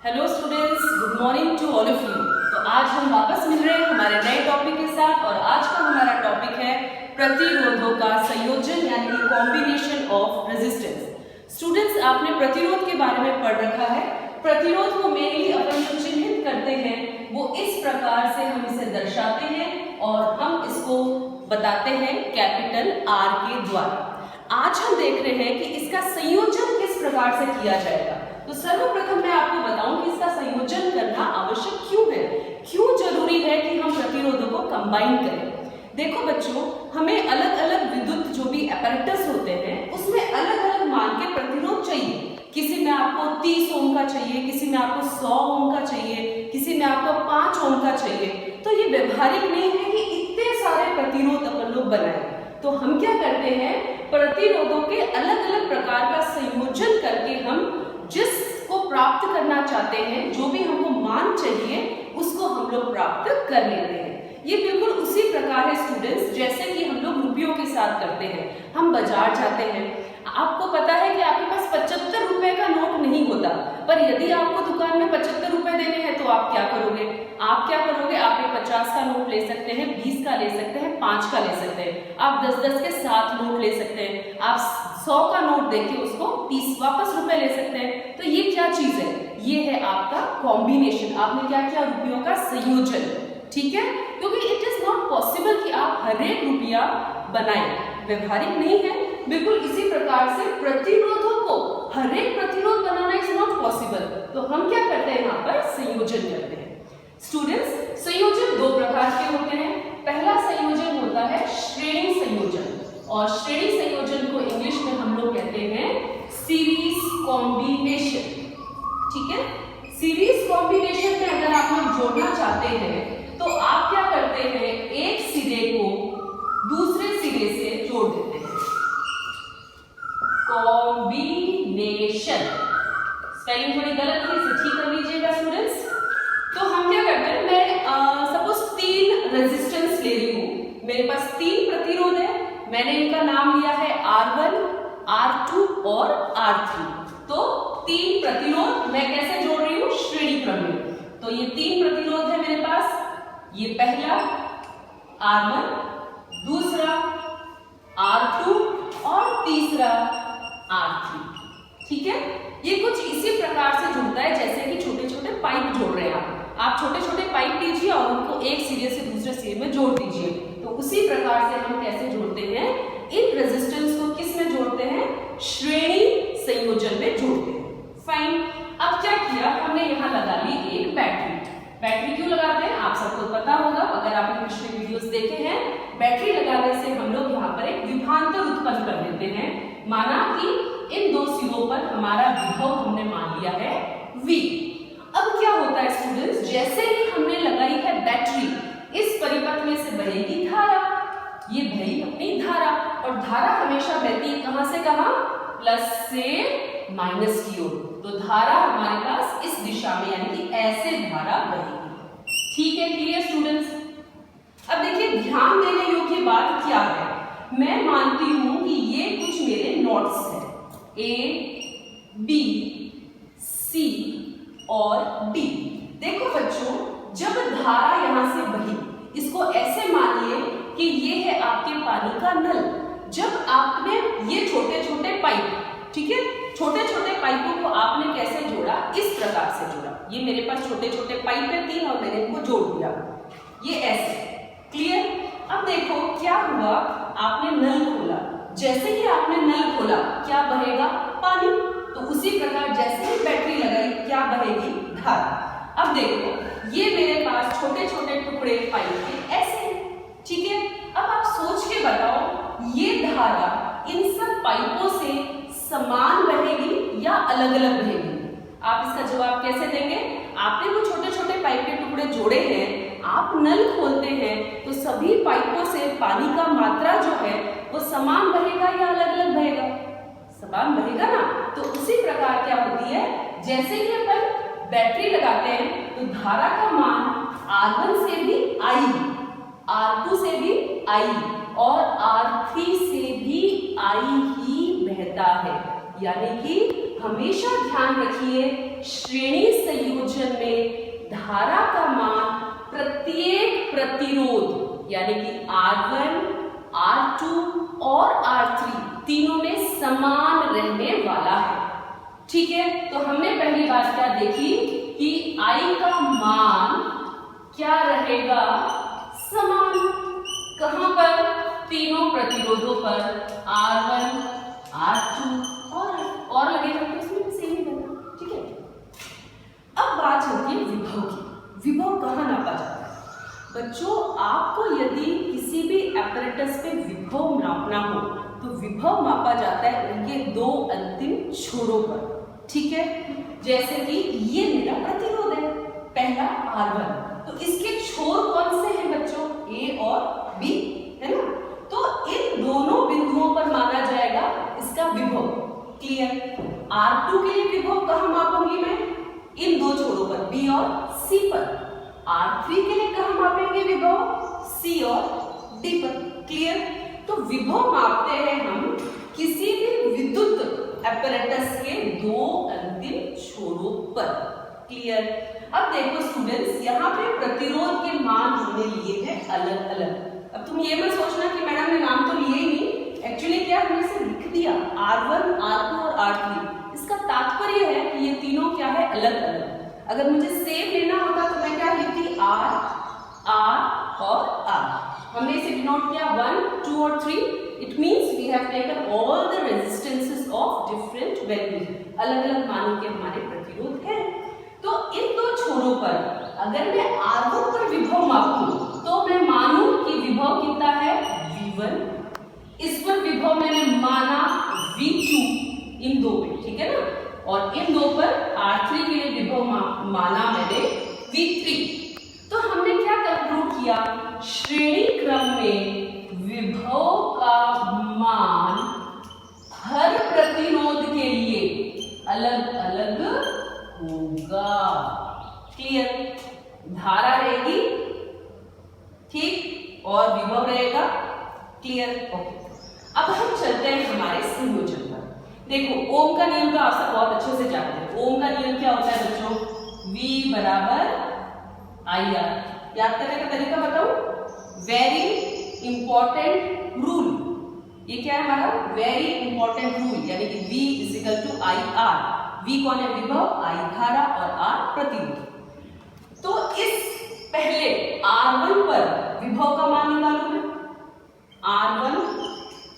Hello students, good morning to all of you. तो आज हम वापस मिल रहे हैं हमारे नए टॉपिक के साथ और आज का हमारा टॉपिक है प्रतिरोधों का संयोजन यानी कि कॉम्बिनेशन ऑफ रेजिस्टेंस। स्टूडेंट्स, आपने प्रतिरोध के बारे में पढ़ रखा है। प्रतिरोध को मेनली अपन जो चिन्हित करते हैं वो इस प्रकार से हम इसे दर्शाते हैं और हम इसको बताते हैं कैपिटल आर के द्वारा। आज हम देख रहे हैं कि इसका संयोजन किस प्रकार से किया जाएगा। तो सर्वप्रथम मैं आपको बताऊं कि इसका संयोजन करना आवश्यक क्यों है, क्यों जरूरी है कि हम प्रतिरोधों को कंबाइन करें। देखो बच्चों, हमें अलग अलग विद्युत जो भी अपैरेटस होते हैं उसमें अलग अलग मान के प्रतिरोध चाहिए। किसी में आपको 30 ओम का चाहिए, किसी में आपको 100 ओम का चाहिए, किसी में आपको 5 ओम का चाहिए। तो ये व्यवहारिक नहीं है कि इतने सारे प्रतिरोध अपन लोग बनाएं। तो हम क्या करते हैं, प्रतिरोधों के अलग अलग प्रकार का संयोजन करके हम जिसको प्राप्त करना चाहते हैं, जो भी हमको मान चाहिए उसको हम लोग प्राप्त कर लेते हैं। ये बिल्कुल उसी प्रकार है स्टूडेंट्स, जैसे कि हम लोग रुपयों के साथ करते हैं। हम बाजार जाते हैं, आपको पता है कि आपके पास 75 रुपए का नोट नहीं होता, पर यदि आपको दुकान में 75 रुपए देने हैं तो आप क्या करोगे? आप 50 का नोट ले सकते हैं, 20 का ले सकते हैं, 5 का ले सकते हैं, आप 10-10 के 7 नोट ले सकते हैं, आप 100 का नोट देके उसको 30 वापस रुपए ले सकते हैं। तो ये क्या चीज है? ये है आपका कॉम्बिनेशन। आपने क्या किया? रुपयों का संयोजन। ठीक है, क्योंकि इट इज नॉट पॉसिबल कि आप हर एक रुपया बनाएं, व्यवहारिक नहीं है। बिल्कुल इसी प्रकार से प्रतिरोधों को हर एक प्रतिरोध बनाना इज नॉट पॉसिबल। तो हम क्या करते हैं, यहाँ पर संयोजन करते हैं। स्टूडेंट्स, संयोजन दो प्रकार के होते हैं। पहला संयोजन होता है श्रेणी संयोजन, और श्रेणी संयोजन को इंग्लिश में हम लोग कहते हैं सीरीज कॉम्बिनेशन। ठीक है, सीरीज कॉम्बिनेशन में अगर आप लोग जोड़ना चाहते हैं तो आप क्या करते हैं, एक सिरे को दूसरे सिरे से जोड़ देते हैं। कॉम्बिनेशन, स्पेलिंग थोड़ी गलत है, इसे ठीक कर लीजिएगा स्टूडेंट्स। तो हम क्या करते हैं, मैं सपोज 3 रेजिस्टेंस ले रही हूं, मेरे पास 3 प्रतिरोध है, मैंने इनका नाम लिया है R1, R2 और R3। तो 3 प्रतिरोध मैं कैसे जोड़ रही हूं, श्रेणी क्रम में। तो ये 3 प्रतिरोध है मेरे पास, ये पहला R1, दूसरा R2 और तीसरा R3। ठीक है, ये कुछ इसी प्रकार से जुड़ता है जैसे कि छोटे छोटे पाइप जोड़ रहे हैं आप छोटे छोटे पाइप लीजिए और उनको एक सिरे से दूसरे सिरे में जोड़ दीजिए। तो उसी प्रकार से हम कैसे जोड़ते हैं, इन रेजिस्टेंस को किस में जोड़ते हैं, श्रेणी संयोजन में जोड़ते हैं। फाइन, अब क्या किया हमने, यहाँ लगा ली एक बैटरी। बैटरी क्यों लगाते हैं आप सबको पता होगा, अगर आपने पिछले वीडियोस देखे हैं। बैटरी लगाने से हम लोग यहाँ पर एक विभवांतर उत्पन्न कर देते हैं। माना कि इन दो सिरों पर हमारा विभव हमने मान लिया है V। अब क्या होता है स्टूडेंट्स, जैसे ही हमने लगाई है बैटरी, इस परिपथ में से बहेगी धारा। ये बही अपनी धारा, और धारा हमेशा बहती है कहां से कहां, प्लस से माइनस की ओर। तो धारा हमारे पास इस दिशा में यानी कि ऐसे धारा बहेगी। ठीक है, क्लियर स्टूडेंट्स? अब देखिए, ध्यान देने योग्य बात क्या है, मैं मानती हूं कि ये कुछ मेरे नोट्स हैं, A, B, C और D। देखो बच्चों, जब धारा यहां से बही, इसको ऐसे मानिए कि ये है आपके पानी का नल। जब आपने ये छोटे छोटे पाइप, ठीक है, छोटे छोटे पाइपों को आपने कैसे जोड़ा, इस प्रकार से जोड़ा। ये मेरे पास छोटे छोटे पाइप है 3 और मैंने इनको जोड़ दिया, ये ऐसे। क्लियर? अब देखो क्या हुआ, आपने नल खोला, जैसे ही आपने नल खोला क्या बहेगा, पानी। तो उसी प्रकार जैसे ही बैटरी लगाई क्या बहेगी, धारा। अब देखो ये मेरे पास छोटे छोटे टुकड़े पाइप के ऐसे, ठीक है। अब आप सोच के बताओ, ये धारा इन सब पाइपों से समान बहेगी या अलग अलग बहेगी? आप इसका जवाब कैसे देंगे? आपने वो छोटे छोटे पाइप के टुकड़े जोड़े हैं, आप नल खोलते हैं तो सभी पाइपों से पानी का मात्रा जो है वो समान बहेगा या अलग अलग बहेगा? समान बहेगा ना। तो उसी प्रकार क्या होती है, जैसे ही अपन बैटरी लगाते हैं तो धारा का मान R1 से भी आई, R2 से भी आई और R3 से भी आई ही बहता है। यानी कि हमेशा ध्यान रखिए श्रेणी संयोजन में धारा का मान प्रत्येक प्रतिरोध यानी कि R1, R2 और R3 तीनों में समान रहने वाला है। ठीक है, तो हमने पहली बात क्या देखी कि I का मान क्या रहेगा, समान। कहां पर? तीनों प्रतिरोधों पर, R1, R2 और लगेगा तो इसमें भी सेम ही बना। ठीक है, अब बात होती है विभव की। विभव कहाँ नापा जाता है? बच्चों, आपको यदि किसी भी एपरेटस पे विभव नापना हो तो विभव मापा जाता है उनके दो अंतिम छोरों पर। ठीक है, जैसे कि ये मेरा प्रतिरोध है, पहला R1, तो इसके छोर कौन से हैं बच्चों? A और B, है ना? तो इन दोनों बिंदुओं पर माना जाएगा इसका विभव। क्लियर? R2 के लिए विभव कहाँ मापूंगी मैं? इन दो छोरों पर, B और C पर। R3 के लिए कहाँ मापेंगे विभव? C और D पर। क्लियर? तो विभव मापते हैं हम किसी भी विद्युत एपरेटस के दो अंतिम छोरों पर। क्लियर? अब देखो स्टूडेंट्स, यहाँ पे प्रतिरोध के मान हमने लिए हैं अलग अलग। अब तुम ये मत सोचना कि मैडम ने नाम तो लिए ही नहीं, एक्चुअली क्या हमने इसे लिख दिया R1, R2 और R3। इसका तात्पर्य है कि ये तीनों क्या है, अलग अलग। अगर मुझे सेम लेना होता तो मैं क्या लिखती? R, R और R। हमने इसे डिनोट किया 1, 2 और 3। It means we have taken all the resistances of different values. अलग अलग मानों के हमारे प्रतिरोध हैं। तो इन दो छोरों पर अगर मैं R1 पर विभव मापूं तो मैं मानूं कि विभव कितना है? V1। इस पर विभव मैंने माना V2, इन दो पे। ठीक है ना? और इन दो पर R3 के लिए विभव माना मैंने V3। तो हमने क्या कंक्लूड किया? श्रेणी क्रम में विभव का मान हर प्रतिरोध के लिए अलग अलग होगा। क्लियर? धारा रहेगी, ठीक, और विभव रहेगा। क्लियर? ओके। अब हम चलते हैं हमारे संयोजन पर। देखो, ओम का नियम तो आप सब बहुत अच्छे से जानते हैं। ओम का नियम क्या होता है बच्चों? V बराबर IR। याद करने का तरीका बताऊं? Very important rule. ये क्या है हमारा? वेरी इंपॉर्टेंट रूल, यानी कि V is equal to IR। V कौन है? विभव, I धारा और R प्रतिरोध। तो इस पहले R1 पर विभव का मान निकालो मैं। R1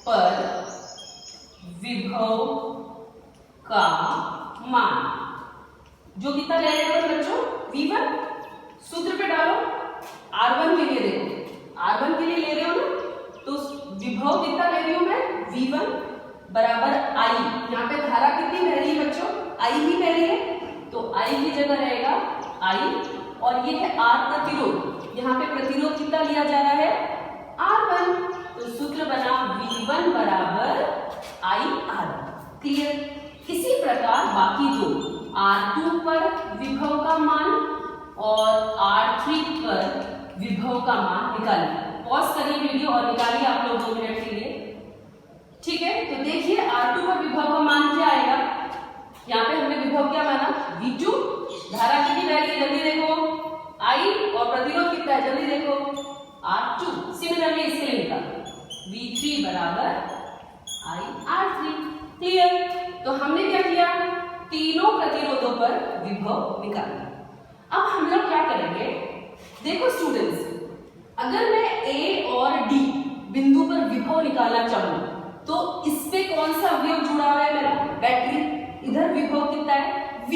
पर विभव का मान जो कितना ले रहे हो बच्चों? V1। सूत्र पे डालो। R1 के लिए देखो, R1 के लिए ले रहे हो ना, तो विभव कितना ले रही हूं मैं? V1 बराबर I। यहाँ पे धारा कितनी बह रही है बच्चों? I ही बह रही है, तो I की जगह रहेगा I। और ये है R प्रतिरोध। यहाँ पे प्रतिरोध कितना लिया जा रहा है? R1। तो सूत्र बना V1 बराबर IR। क्लियर? इसी प्रकार बाकी दो, R2 पर विभव का मान और R3 पर विभव का मान निकालिए। पॉज करिए वीडियो और निकालिए आप लोग 2 मिनट के लिए। ठीक है, तो देखिए R2 पर विभव का मान क्या आएगा? यहाँ पे हमने विभव क्या माना? V2। धारा कितनी बह रही है जल्दी देखो? I। और प्रतिरोध कितना है जल्दी देखो? R2। सिमिलरली इसके लिए निकालो V3 बराबर IR3। क्लियर? तो हमने क्या किया? तीनों प्रतिरोधों पर विभव निकाला। अब हम लोग क्या करेंगे? देखो स्टूडेंट्स, अगर मैं A और D बिंदु पर विभव निकालना चाहूं तो इस पे कौन सा अवयव जुड़ा हुआ है मेरा? बैटरी। इधर विभव कितना है? V।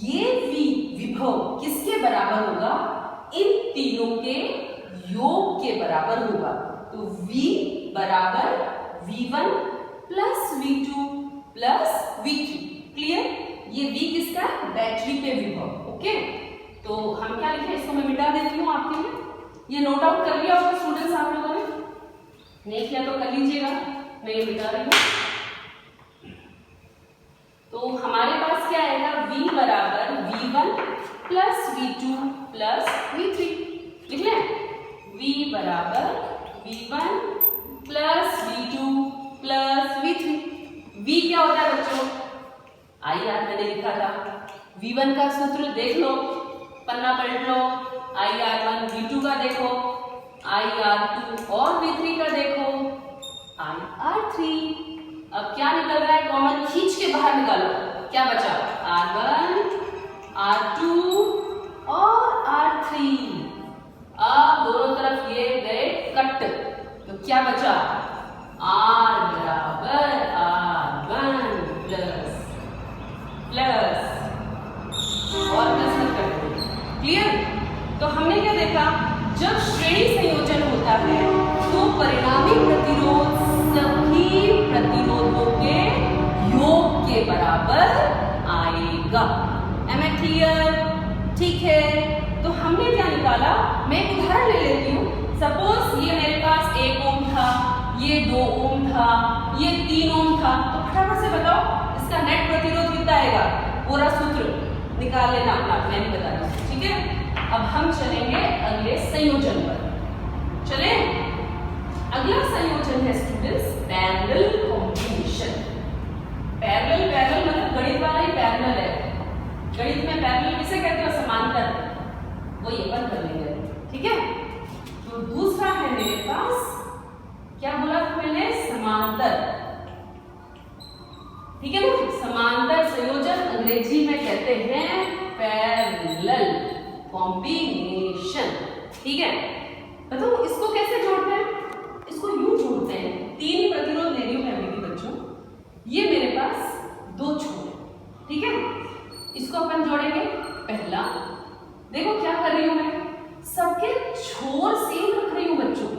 ये V विभव किसके बराबर होगा? इन तीनों के योग के बराबर होगा। तो V बराबर V1 plus V2 plus V3। Clear? ये V किसका है? बैटरी पे विभव। ओके, तो हम क्या लिखे? इसको मैं मिटा देती हूँ आपके लिए। ये नोट आउट कर लिया होगा स्टूडेंट्स आप लोगों ने? नहीं किया तो कर लीजिएगा, मैं ये मिटा रही हूँ। तो हमारे पास क्या आएगा? V बराबर V1 plus V2 plus V3। लिख लें? V बराबर V1 plus V2 plus V3। V क्या होता है बच्चों? V1 का सूत्र देख लो, पन्ना पलट लो, IR1, V2 का देखो, IR2 और V3 का देखो, IR3। अब क्या निकल रहा है, कॉमन खींच के बाहर निकालो, क्या बचा, R1, R2 और R3। अब दोनों तरफ ये गए कट, तो क्या बचा, R बराबर R1 प्लस प्लस और प्लस मत कर दो। क्लियर? तो हमने क्या देखा, जब श्रेणी संयोजन होता है तो परिणामी प्रतिरोध सभी प्रतिरोधों के योग के बराबर आएगा। Am I clear? ठीक है, तो हमने क्या निकाला, मैं एक उदाहरण ले लेती हूँ। सपोज ये मेरे पास 1 ओम था, ये 2 ओम था, ये 3 ओम था, तो फटाफट से बताओ इसका नेट प्रतिरोध कितना आएगा, पूरा सूत्र निकाल लेना अपना, मैं नहीं बता रही हूँ, ठीक है। अब हम चलेंगे अगले संयोजन पर। चले, अगला संयोजन है students parallel combination. Parallel parallel मतलब गणित वाला ही पैरेलल है। गणित में पैरेलल किसे कहते हो, समांतर, वो ये अपन कर लेंगे, ठीक है। तो दूसरा है मेरे पास, क्या बोला था मैंने, समांतर, ठीक है ना। समांतर संयोजन अंग्रेजी में कहते हैं पैरेलल कॉम्बिनेशन, ठीक है। बताओ इसको कैसे जोड़ते हैं, इसको यूं जोड़ते हैं, 3 प्रतिरोध ले रही हूं मैं अभी बच्चों, ये मेरे पास 2 छोर है, ठीक है। इसको अपन जोड़ेंगे, पहला देखो क्या कर रही हूं मैं, सबके छोर सेम रख रही हूं बच्चों,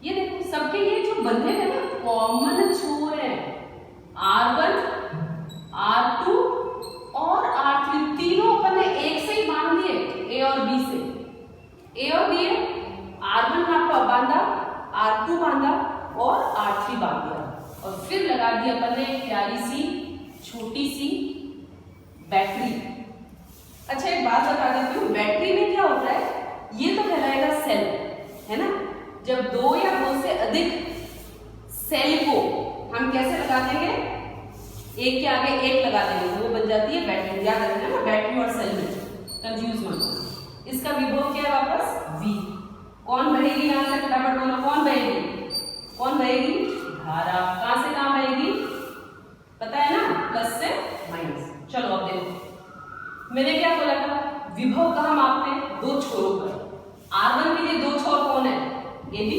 ये देखो सबके ये जो बंधे हैं ना कॉमन छोर है, R1, R2 और R3, तीनों अपन ने एक से ही बांध दिए, A और B से, A और B है, R1 आपका बांधा, R2 बांधा और R3 बांध दिया, और फिर लगा दी अपन ने प्यारी सी छोटी सी बैटरी। अच्छा एक बात बता देती हूँ, बैटरी में क्या होता है, ये तो कहलाएगा सेल, है ना। जब 2 या 2 से अधिक सेल को हम कैसे लगा देंगे, एक के आगे एक लगा देंगे, वो बन जाती है बैटरी। याद रखना ना, बैटरी और सेल में कंफ्यूज मत हो। इसका विभव क्या है, वापस V। कौन बहेगी यहाँ से, फटाफट बोलो, कौन बहेगी, कौन बहेगी, धारा। कहां से कहां बहेगी, पता है ना, प्लस से माइनस। चलो अब देखो, मैंने क्या बोला था, विभव कहां मापते हैं, 2 छोरों पर। R1 के लिए 2 छोर कौन है, AB,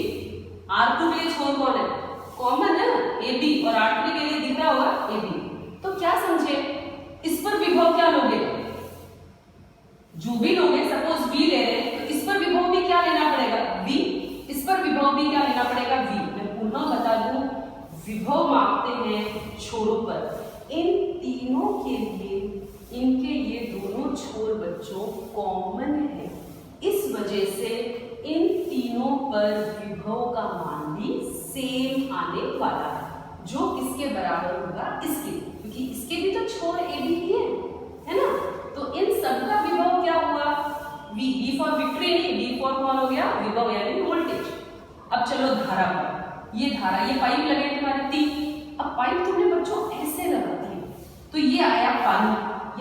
R2 के लिए छोर कौन है, कॉमन है ना, AB, और R3 के लिए दिख रहा होगा AB। तो क्या समझे, इस पर विभव क्या लोगे, जो भी लोगे, सपोज V ले रहे हैं, तो इस पर विभव भी क्या लेना पड़ेगा, V, इस पर विभव भी क्या लेना पड़ेगा, V। मैं पुनः बता दूं, विभव मापते हैं छोरों पर, इन तीनों के लिए इनके ये दोनों छोर बच्चों कॉमन है, इस वजह से इन तीनों पर विभव का मान भी सेम आने वाला है, जो किसके बराबर होगा, इसके, क्योंकि इसके भी तो छोर ए बी ही है ना। तो इन सबका विभव क्या हुआ, V फॉर विक्ट्री नहीं, V फॉर कौन हो गया, विभव यानी वोल्टेज। अब चलो धारा पर, ये धारा, ये पाइप लगे तुम्हारे 3, अब पाइप तुमने बच्चों ऐसे लगाती है, तो ये आया पानी,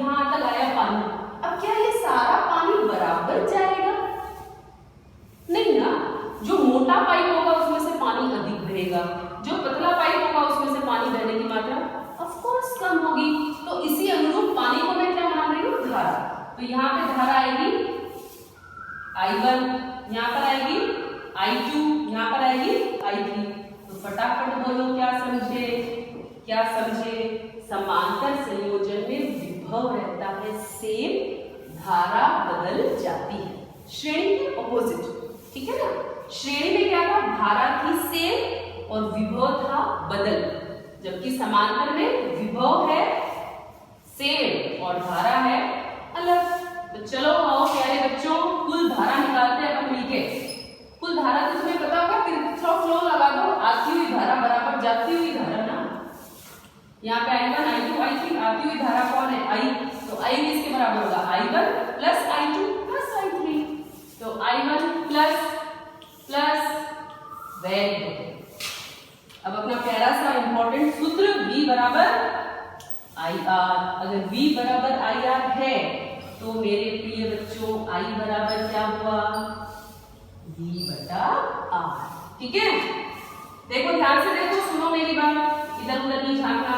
यहां तक आया पानी। अब क्या ये सारा पानी बराबर जाएगा, नहीं ना। जो मोटा पाइप होगा उसमें से पानी अधिक बहेगा, जो पतला पाइप होगा उसमें से पानी बहने की मात्रा ऑफ कोर्स कम होगी। तो इसी अनुरूप पानी को मैं क्या मान रही हूँ, धारा। तो यहाँ पे धारा आएगी I1, यहाँ पर आएगी I2, यहाँ पर आएगी I3। तो फटाफट बोलो क्या समझे, क्या समझे, समांतर संयोजन में विभव रहता है सेम, धारा बदल जाती है, श्रेणी के ऑपोजिट, ठीक है ना। श्रेणी में क्या था, धारा थी सेम और विभव था बदल, जबकि समांतर में विभव है सेम और धारा है अलग। तो चलो आओ प्यारे बच्चों, कुल धारा निकालते हैं अपन मिलके। कुल धारा तो तुम्हें पता होगा, किरचॉफ लॉ लगा दो, आती हुई धारा बराबर जाती हुई धारा ना। यहाँ पे I1, I2, I3, आती हुई धारा कौन है, I। तो I किसके बराबर होगा, I1 plus I2 plus I3। तो I1 प्लस वेग। अब अपना प्यारा सा इंपॉर्टेंट सूत्र V बराबर आर। अगर v बराबर आई आर है तो मेरे प्रिय बच्चों i बराबर क्या हुआ, v बटा आर। ठीक है, देखो ध्यान से देखो, सुनो मेरी बात, इधर उधर नहीं झांकना।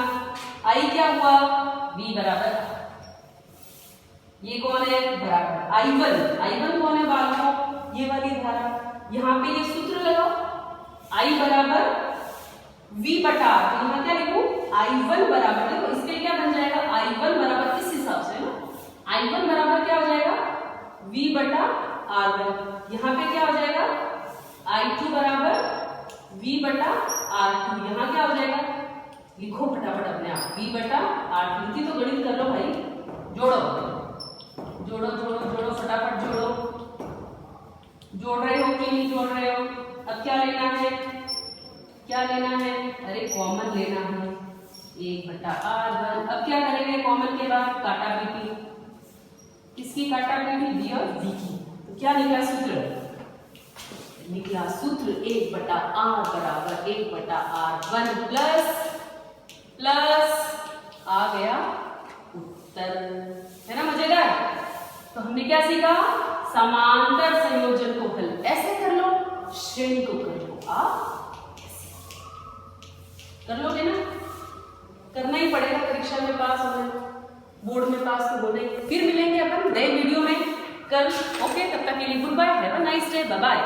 i क्या हुआ, v बराबर आर। ये कौन है, बराबर I1। I1 कौन है बालकों, ये वाली धारा। यहाँ पे ये सूत्र लगाओ, I बराबर V बटा आर। तो यहाँ क्या लिखूं, I1 बराबर, देखो इसके लिए क्या बन जाएगा, I1 बराबर इस हिसाब से ना, I1 बराबर क्या हो जाएगा, V बटा R1। यहाँ पे क्या हो जाएगा, I2 बराबर V बटा R2। यहाँ क्या हो जाएगा, लिखो फटाफट अपने आप, V बटा R2। थी तो गणित कर लो भाई, जोड़ो जोड़ो जोड़ो जोड़ो, फटाफट जोड़ो। जोड़ रहे हो कि नहीं जोड़ रहे हो। अब क्या लेना है, क्या लेना है, अरे कॉमन लेना है, 1 बटा R1। अब क्या करेंगे कॉमन के बाद, काटा पीटी। किसकी काटा पीटी, डी और डी की। तो क्या निकला सूत्र, निकला सूत्र 1 बटा R बराबर 1 बटा R1 प्लस आ गया उत्तर। है ना मजेदार। तो हमने क्या सीखा, समांतर संयोजन को हल ऐसे कर लो, श्रेणी को कर लो, आप कर लोगे ना, करना ही पड़ेगा परीक्षा में पास होना, बोर्ड में पास तो होना ही। फिर मिलेंगे अपन नए वीडियो में कल। ओके, तब तक के लिए good bye, have a nice day, bye bye.